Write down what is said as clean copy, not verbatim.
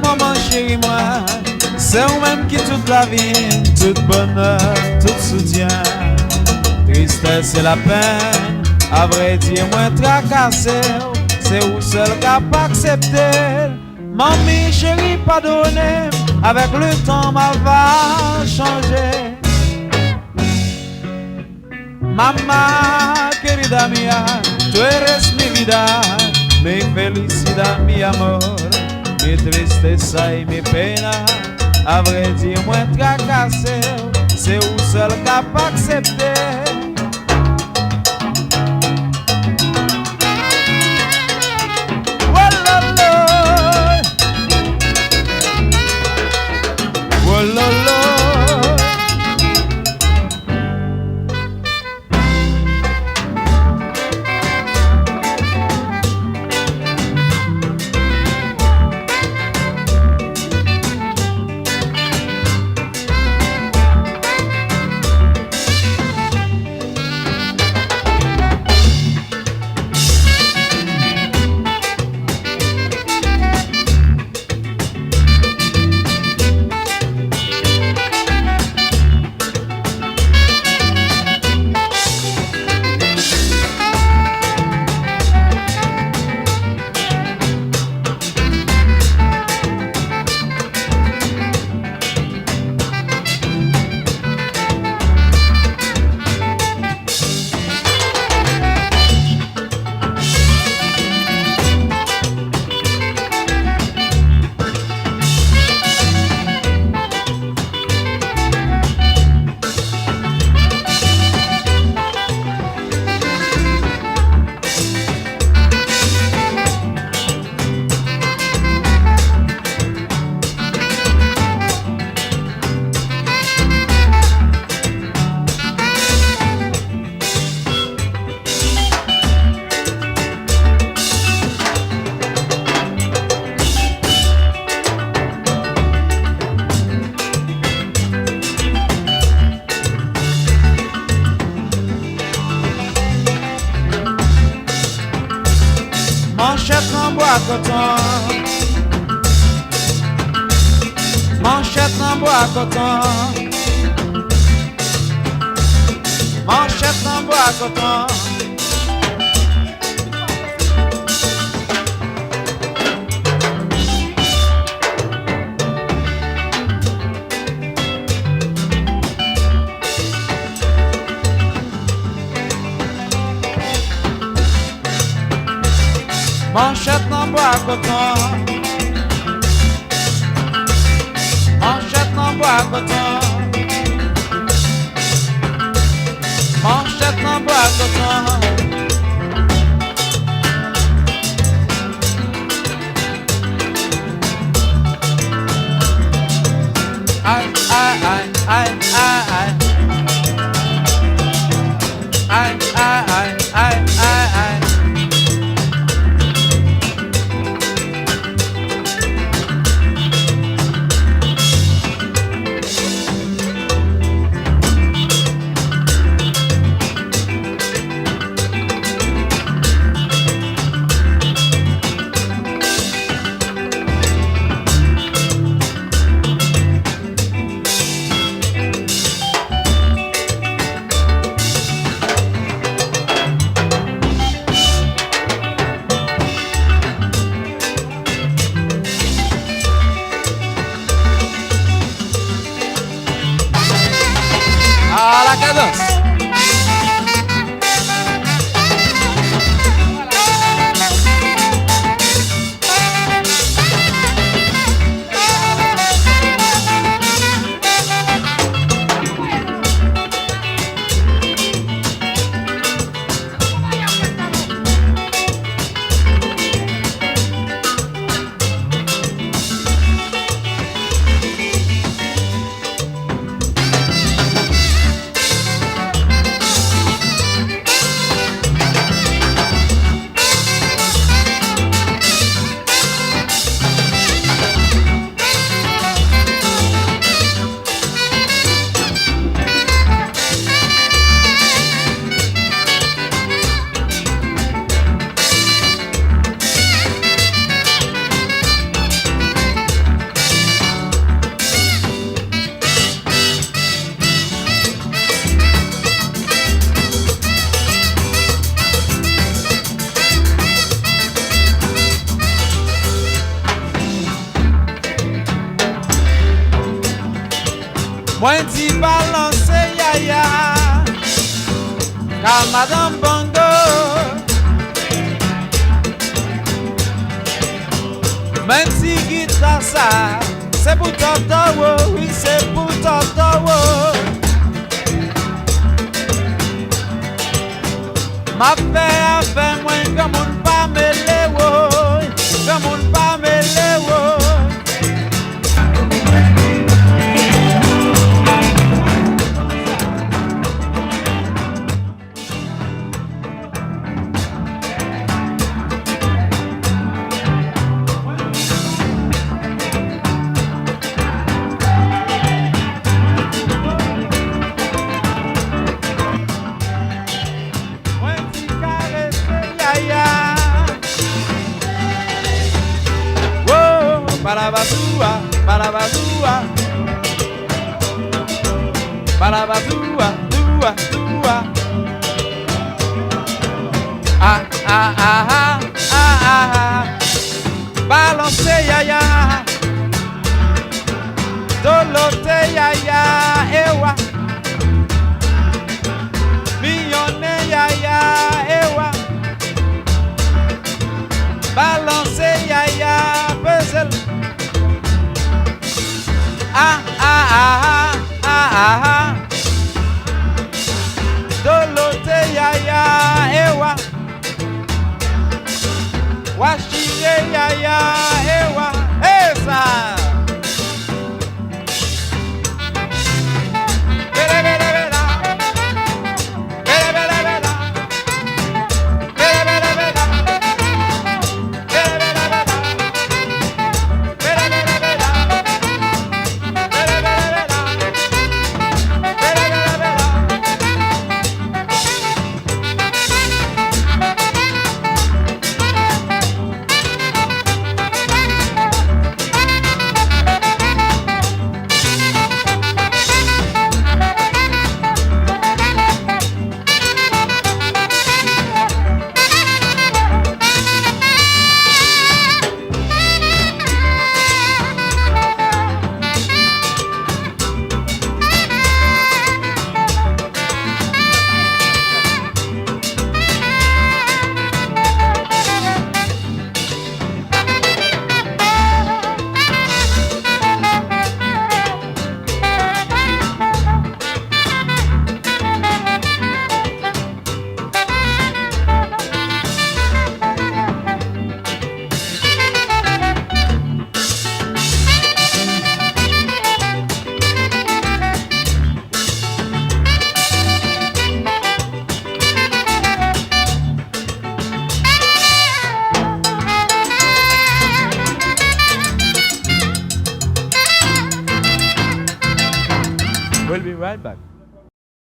Maman chérie moi, c'est vous-même qui toute la vie, tout bonheur, tout soutien. Tristesse et la peine, à vrai dire moi tracassé, c'est vous seul capable d'accepter. Mamie chérie pardonnez, avec le temps ma va changer. Mamá querida mía, tú eres mi vida, mi felicidad, mi amor, mi tristeza y mi pena. À vrai dire, moi tracassé, c'est vous seul capable d'accepter. Manchette en bois coton, manchette en bois coton, manchette en bois coton. Manchette en bois coton, manchette en bois coton, manchette en bois coton. Aïe, aïe, aïe, aïe, aïe, aïe, aïe, aïe, aïe, aïe, aïe. Moi di balance yaya, car Madame Bongo. Même si guitare ça, c'est pour Toto, oui c'est pour Toto. Ma paix a fait moins comme on pas mêlé, comme on pas mêlé. Balabazua, balabazua, balabazua, dua, dua. Ah, ah, ah, ah, ah, ah. Balance yaya, dolote yaya, ewa. Mignonne yaya, ewa. Balance yaya, puzzle. Ah, ah, ah, ah, ah, ah. Dolote yaya, ewa. Washire yaya, ewa. Esa. Bele, bele, bela. Bele, bele, bela. Bele, bele, bela. Bele, bele, bela. Bele, bele, bela. We'll be right back.